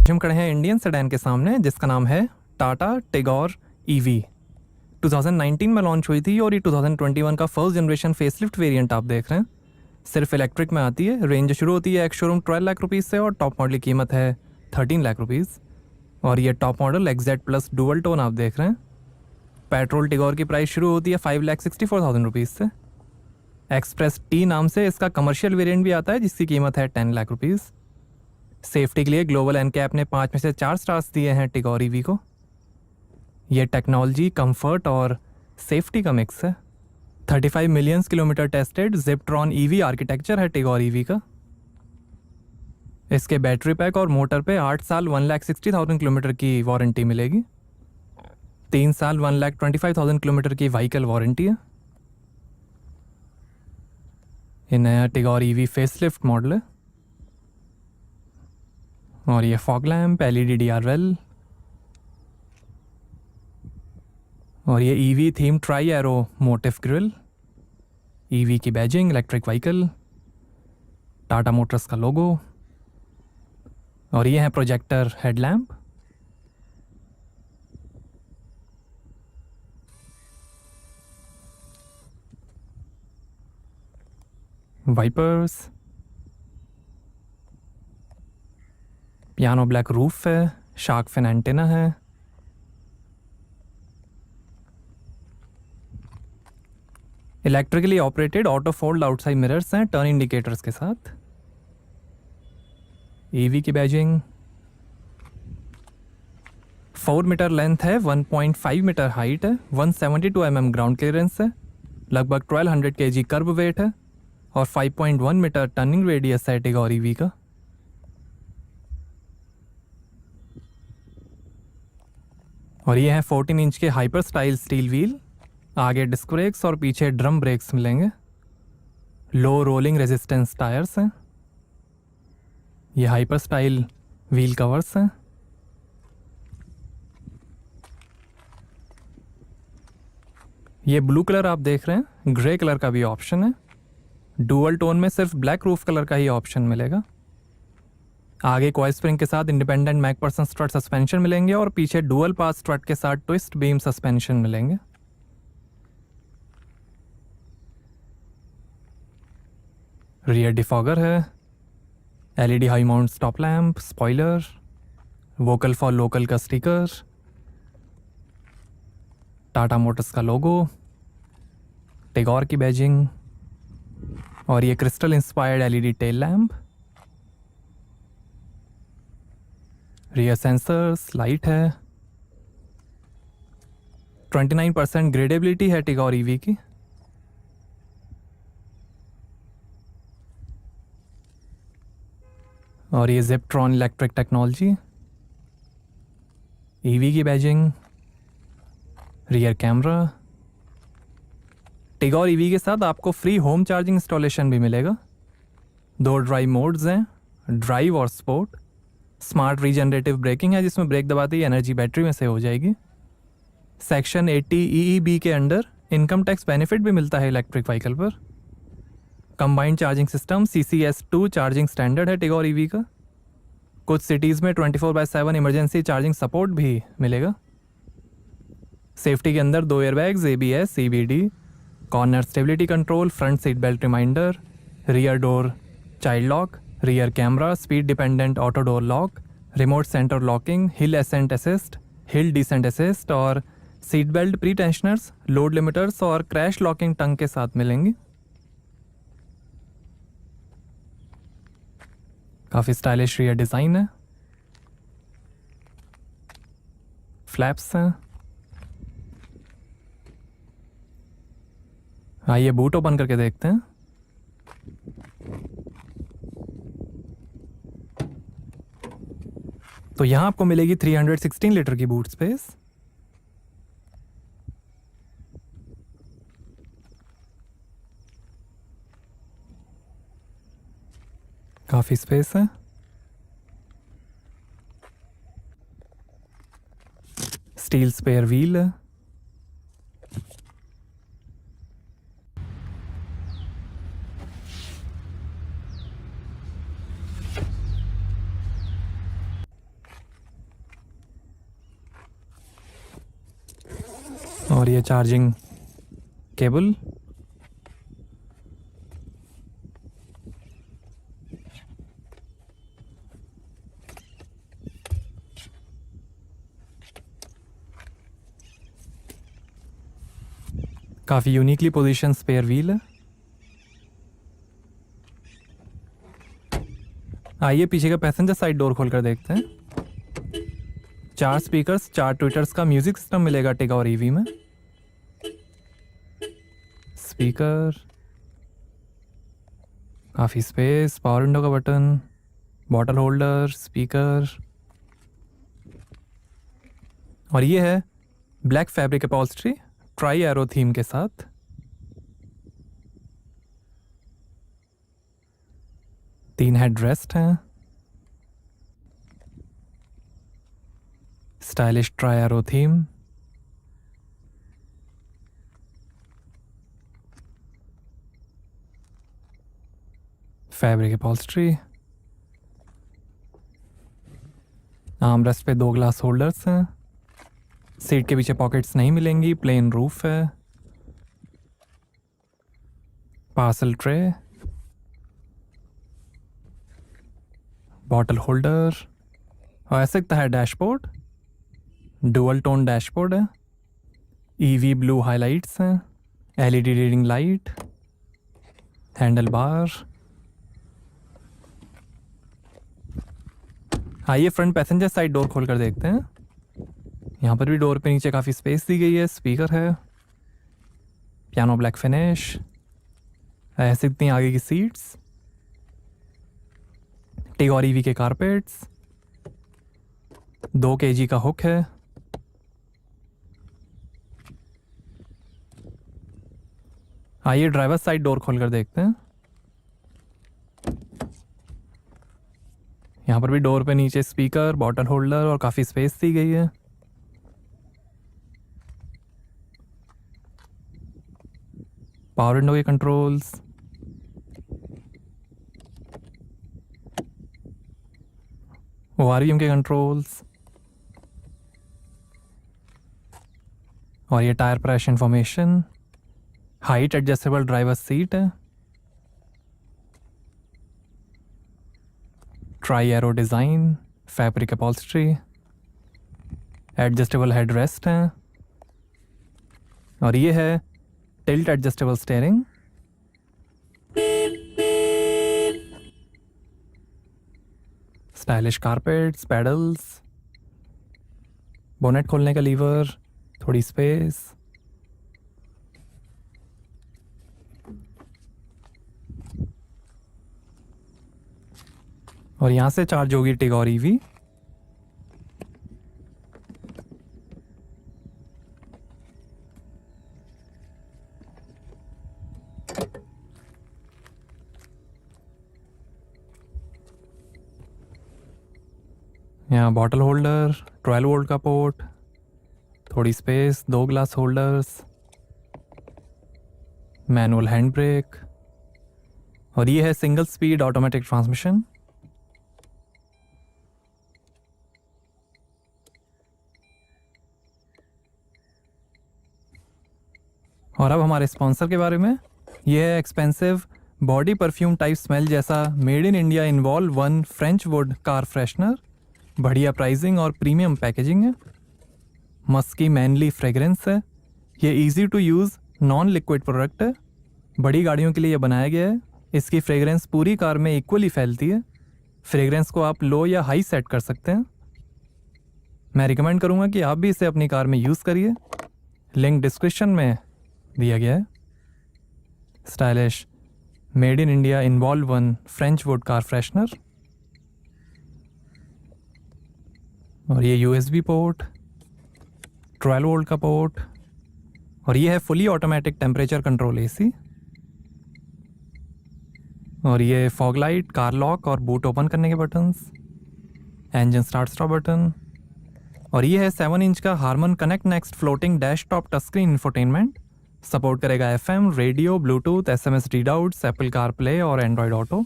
हम खड़े हैं इंडियन सेडान के सामने जिसका नाम है टाटा टिगोर ईवी। 2019 में लॉन्च हुई थी और ये 2021 का फर्स्ट जनरेशन फेसलिफ्ट वेरिएंट आप देख रहे हैं। सिर्फ इलेक्ट्रिक में आती है। रेंज शुरू होती है एक्स शोरूम 12 लाख रुपीज़ से और टॉप मॉडल की कीमत है 13 लाख रुपीज़। और ये top model XZ plus dual tone आप देख रहे हैं। पेट्रोल टिगोर की प्राइस शुरू होती है 5,64,000 रुपीज़ से। एक्सप्रेस टी नाम से इसका कमर्शियल वेरिएंट भी आता है जिसकी कीमत है 10 लाख रुपीज़। सेफ्टी के लिए ग्लोबल एनकैप ने 5 में से 4 स्टार्स दिए हैं टिगोर ईवी को। ये टेक्नोलॉजी, कंफर्ट और सेफ्टी का मिक्स है। 35 million kilometre tested Ziptron EV architecture है टिगोर ईवी का। इसके बैटरी पैक और मोटर पे 8 साल 1,60,000 किलोमीटर की वारंटी मिलेगी। 3 साल 1,25,000 किलोमीटर की व्हीकल वारंटी है। ये नया टिगोर ईवी फेसलिफ्ट मॉडल है। और ये फॉग लैम्प, एलईडी डीआरएल और ये EV theme tri arrow motif grille, EV की badging, electric vehicle, Tata Motors का लोगो और ये है projector headlamp. Wipers, piano black roof है, शार्क फिन एंटेना है। Electrically operated auto fold outside mirrors हैं टर्न इंडिकेटर्स के साथ। ईवी की बैजिंग, 4 मीटर लेंथ है, 1.5 मीटर हाइट है, 172 ग्राउंड क्लियरेंस है, लगभग 1200 kg कर्ब वेट है और 5.1 मीटर टर्निंग रेडियस है टिगोर ईवी का। और ये है 14 इंच के हाइपर स्टाइल स्टील व्हील। आगे डिस्क ब्रेक्स और पीछे ड्रम ब्रेक्स मिलेंगे। लो रोलिंग रेजिस्टेंस टायर्स हैं। ये हाइपर स्टाइल व्हील कवर्स हैं। ये ब्लू कलर आप देख रहे हैं, ग्रे कलर का भी ऑप्शन है। डुअल टोन में सिर्फ ब्लैक रूफ कलर का ही ऑप्शन मिलेगा। आगे कॉइल स्प्रिंग के साथ इंडिपेंडेंट मैकपर्सन स्ट्रट सस्पेंशन मिलेंगे और पीछे डुअल पास स्ट्रट के साथ ट्विस्ट बीम सस्पेंशन मिलेंगे। रियर डिफॉगर है, LED high mount stop lamp, spoiler, vocal for local का स्टिकर, टाटा मोटर्स का लोगो, टिगोर की बैजिंग और ये crystal inspired LED tail lamp. Rear sensors, light है। 29% ग्रेडेबिलिटी है टिगोर ईवी की। और ये जिप्ट्रॉन इलेक्ट्रिक टेक्नोलॉजी, ईवी की badging, rear camera. Tigor EV के साथ आपको फ्री होम चार्जिंग इंस्टॉलेशन भी मिलेगा। 2 ड्राइव मोड्स हैं, ड्राइव और स्पोर्ट। स्मार्ट रीजनरेटिव ब्रेकिंग है जिसमें ब्रेक दबाते ही एनर्जी बैटरी में से हो जाएगी। सेक्शन 80 EEB के अंडर इनकम टैक्स बेनिफिट भी मिलता है इलेक्ट्रिक व्हीकल पर। Combined charging system CCS2 charging standard है टिगोर ईवी का। कुछ सिटीज़ में 24/7 इमरजेंसी चार्जिंग सपोर्ट भी मिलेगा। सेफ्टी के अंदर 2 airbags, ABS, CBD, corner stability control, front seat belt reminder, rear door child lock, rear camera, speed dependent auto door lock, remote centre locking, hill ascent assist, hill descent assist और seat belt pre tensioners, load limiters और crash locking tongue के साथ मिलेंगी। काफ़ी stylish rear design है। Flaps हैं। आइए boot open करके देखते हैं। तो यहां आपको मिलेगी 316 लीटर की बूट स्पेस। काफी स्पेस है। स्टील स्पेयर व्हील है। और ये चार्जिंग केबल, काफ़ी यूनिकली पोजीशन स्पेयर व्हील है। आइए पीछे का पैसेंजर साइड डोर खोल कर देखते हैं। 4 स्पीकर्स, 4 ट्विटर्स का म्यूजिक सिस्टम मिलेगा टिगा और ईवी में। स्पीकर, काफ़ी स्पेस, पावर विंडो का बटन, बॉटल होल्डर, स्पीकर, और ये है black fabric upholstery try arrow theme के साथ। तीन हेड रेस्ट हैं, stylish try arrow theme, fabric upholstery, armrest पे 2 ग्लास होल्डर्स हैं, सीट के पीछे पॉकेट्स नहीं मिलेंगी, प्लेन रूफ है, पार्सल ट्रे, बॉटल होल्डर, और ऐसे दिखता है डैशबोर्ड। डुअल टोन डैशबोर्ड है, ईवी ब्लू हाइलाइट्स हैं, LED reading light, handle bar. आइए फ्रंट पैसेंजर साइड डोर खोल कर देखते हैं। यहाँ पर भी डोर पे नीचे काफ़ी स्पेस दी गई है, स्पीकर है, पियानो ब्लैक फिनिश, ऐसे इतनी आगे की सीट्स, टिगोर ईवी के कारपेट्स, 2 kg का हुक है। आइए ड्राइवर साइड डोर खोल कर देखते हैं। यहाँ पर भी डोर पे नीचे स्पीकर, बॉटल होल्डर और काफ़ी स्पेस दी गई है। पावर विंडो के कंट्रोल्स, ओआरवीएम के कंट्रोल्स, और ये tyre pressure information, height adjustable driver seat है, tri arrow design, fabric upholstery, adjustable head rest है, और ये है tilt adjustable steering. Stylish carpets, pedals, bonnet खोलने का लीवर, थोड़ी स्पेस, और यहाँ से चार्ज होगी टिगोर ईवी। यहाँ बॉटल होल्डर, 12 वोल्ट का पोर्ट, थोड़ी space, 2 glass holders, manual hand brake, और ये है सिंगल स्पीड ऑटोमेटिक ट्रांसमिशन। और अब हमारे स्पॉन्सर के बारे में। ये है expensive body perfume type smell जैसा made in India Involve 1 French wood car freshener. बढ़िया प्राइसिंग और प्रीमियम पैकेजिंग है, मस्की मैनली फ्रेगरेंस है, ये easy to use non liquid product है, बड़ी गाड़ियों के लिए ये बनाया गया है। इसकी फ्रेगरेंस पूरी कार में इक्वली फैलती है। फ्रेगरेंस को आप लो या हाई सेट कर सकते हैं। मैं रिकमेंड करूँगा कि आप भी इसे अपनी कार में यूज़ करिए, लिंक डिस्क्रिप्शन में दिया गया है। Stylish made in India Involve 1 French wood car freshener, और ये यूएसबी पोर्ट, 12 वोल्ट का पोर्ट, और ये है fully automatic temperature control AC, और ये फॉग लाइट, कार लॉक और बूट ओपन करने के buttons, engine start stop button, और ये है 7 इंच का Harman connect next floating dash top touch screen infotainment. Support करेगा FM, radio, Bluetooth, SMS readouts, Apple car play और एंड्रॉयड ऑटो।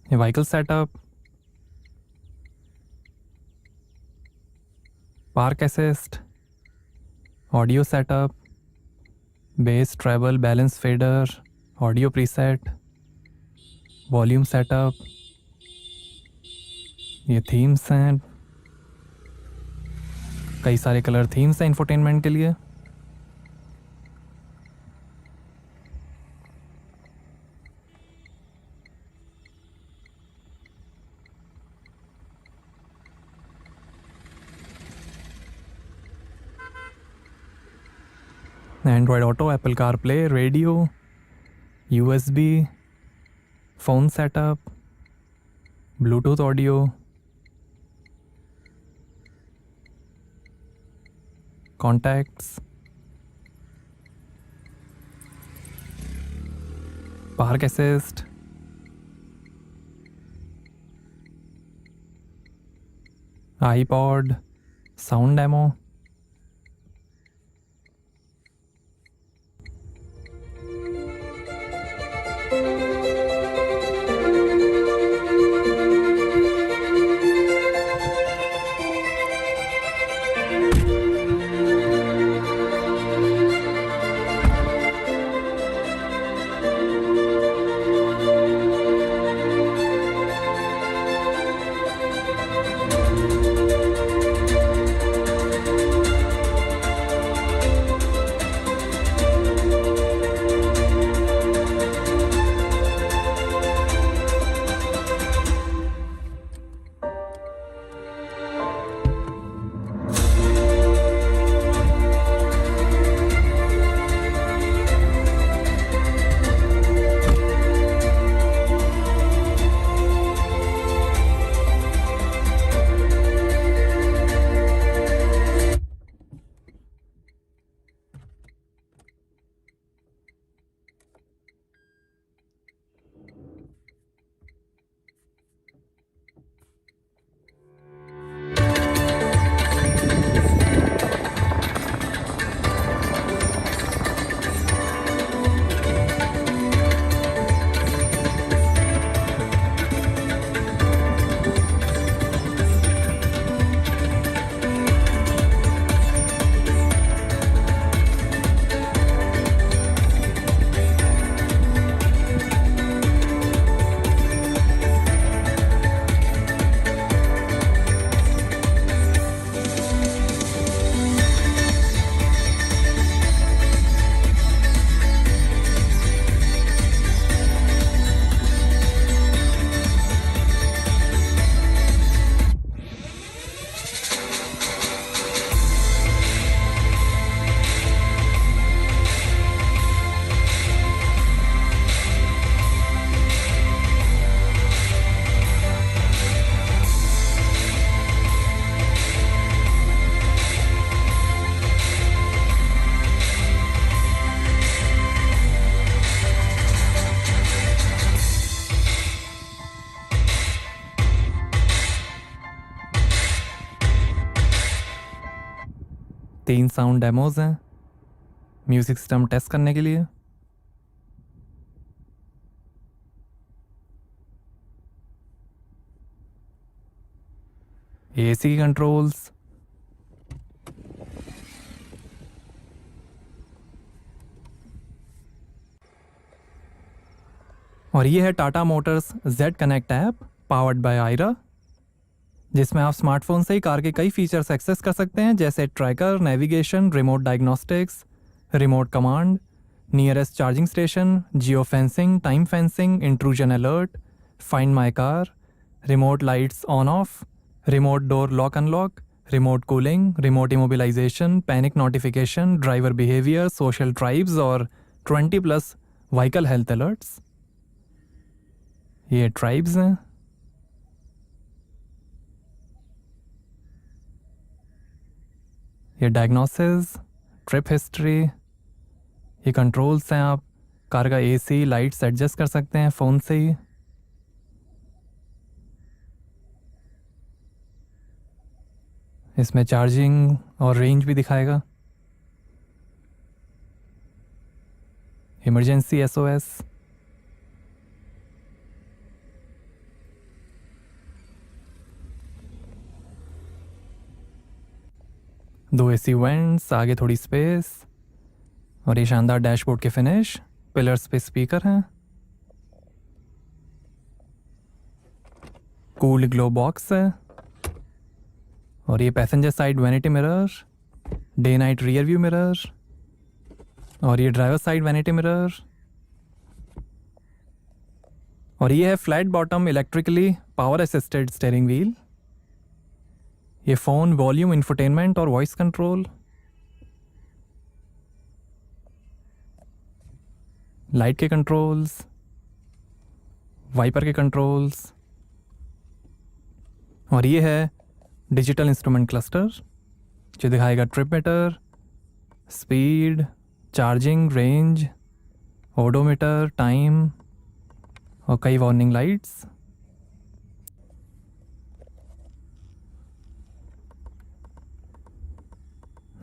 ये vehicle setup, park assist, audio setup, bass treble balance fader, audio preset, volume setup, ये themes हैं, कई सारे colour themes हैं infotainment के लिए। Android auto, Apple CarPlay, radio, USB, phone setup, Bluetooth audio, contacts, park assist, iPod, sound demo. तीन sound demos हैं music system test करने के लिए। एसी कंट्रोल्स, और ये है Tata motors Z connect app powered by iRA, जिसमें आप स्मार्टफोन से ही कार के कई फीचर्स एक्सेस कर सकते हैं, जैसे tracker, navigation, remote diagnostics, remote command, nearest charging station, geo fencing, time fencing, intrusion alert, find my car, remote lights on off, remote door lock unlock, remote cooling, remote immobilisation, panic notification, driver behaviour, social tribes और 20+ vehicle health alerts. ये tribes हैं। ये diagnosis, trip history, ये controls हैं, आप car का AC lights adjust कर सकते हैं फ़ोन से ही। इसमें चार्जिंग और रेंज भी दिखाएगा। इमरजेंसी एसओएस, 2 AC वेंट्स, आगे थोड़ी स्पेस और ये शानदार डैशबोर्ड के फिनिश। पिलर्स पे स्पीकर हैं, कूल्ड ग्लो बॉक्स है और ये passenger side vanity mirror, day night rear view mirror और ये ड्राइवर साइड वैनिटी मिरर और ये है flat bottom electrically power assisted steering wheel. ये फ़ोन, वॉल्यूम, इंफोटेनमेंट और वॉइस कंट्रोल, लाइट के कंट्रोल्स, वाइपर के कंट्रोल्स और ये है डिजिटल इंस्ट्रूमेंट क्लस्टर जो दिखाएगा trip meter, speed, charging, range, odometer, time और कई वार्निंग लाइट्स।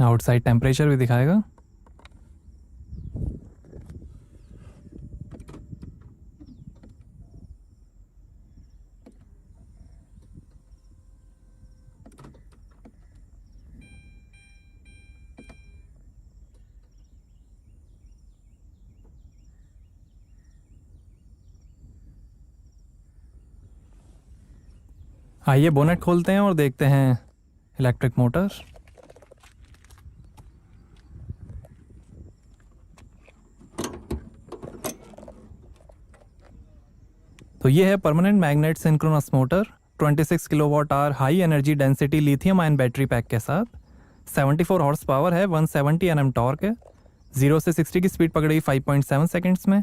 आउटसाइड टेम्परेचर भी दिखाएगा। आइए बोनेट खोलते हैं और देखते हैं इलेक्ट्रिक मोटर। तो ये है permanent magnet synchronous motor 26 kilowatt hour high energy density lithium ion battery pack के साथ। 74 हॉर्स पावर है, 170 Nm टॉर्क है। 0 से 60 की स्पीड पकड़ेगी 5.7 सेकेंड्स में।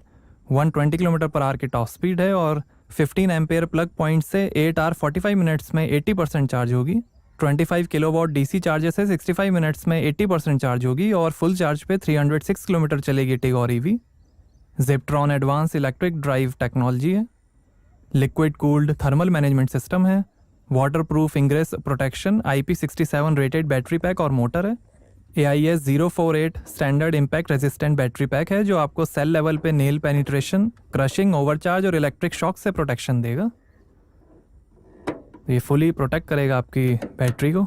120 किलोमीटर पर आवर की टॉप स्पीड है और 15 एम्पेयर प्लग पॉइंट से 8 आवर 45 मिनट्स में 80% चार्ज होगी। 25 किलोवाट डीसी चार्जर से 65 मिनट्स में 80% चार्ज होगी और फुल चार्ज पे 306 किलोमीटर चलेगी Tigor EV. Ziptron advance electric drive technology है। Liquid cooled thermal management system है। Waterproof ingress protection, IP67 rated battery pack और मोटर है। AIS 048 standard impact resistant battery pack है जो आपको सेल लेवल पे नेल पेनिट्रेशन, क्रशिंग, ओवरचार्ज और electric shock से प्रोटेक्शन देगा। ये फुली प्रोटेक्ट करेगा आपकी बैटरी को।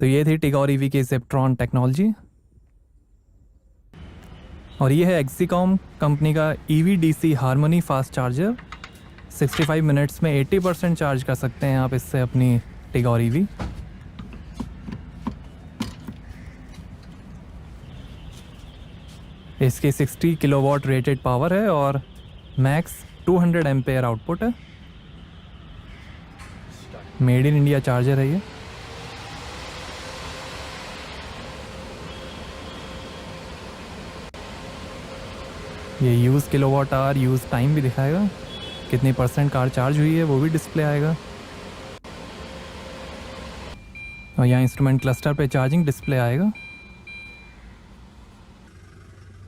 तो ये थी टिगोर ईवी की जिप्ट्रॉन टेक्नोलॉजी और ये है एक्सीकॉम कंपनी का EVDC harmony fast charger. 65 minutes में 80% चार्ज कर सकते हैं आप इससे अपनी टिगोर ईवी। इसकी 60 किलोवाट रेटेड पावर है और मैक्स 200 एम्पेयर आउटपुट है। मेड इन इंडिया चार्जर है ये। Use kilowatt hour, use time भी दिखाएगा, कितनी परसेंट कार चार्ज हुई है वो भी डिस्प्ले आएगा और यहाँ इंस्ट्रूमेंट क्लस्टर पे चार्जिंग डिस्प्ले आएगा।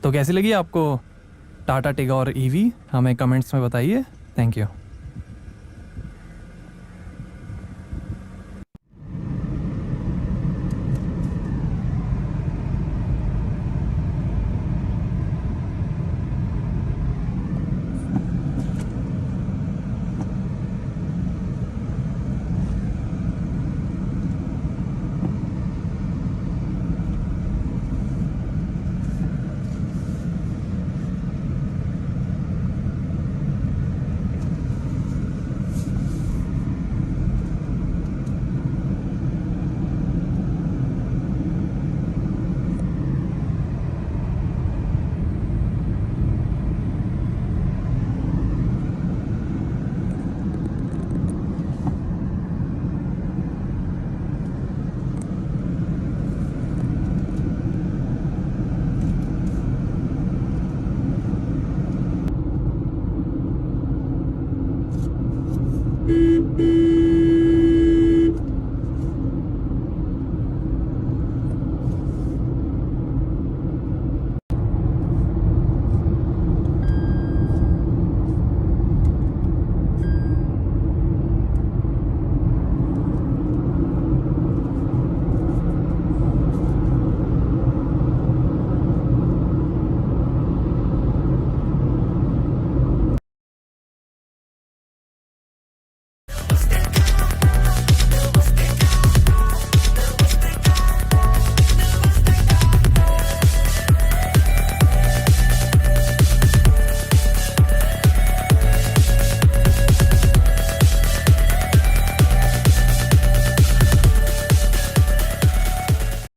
तो कैसी लगी आपको टाटा टिगोर ईवी? हमें कमेंट्स में बताइए। Thank you.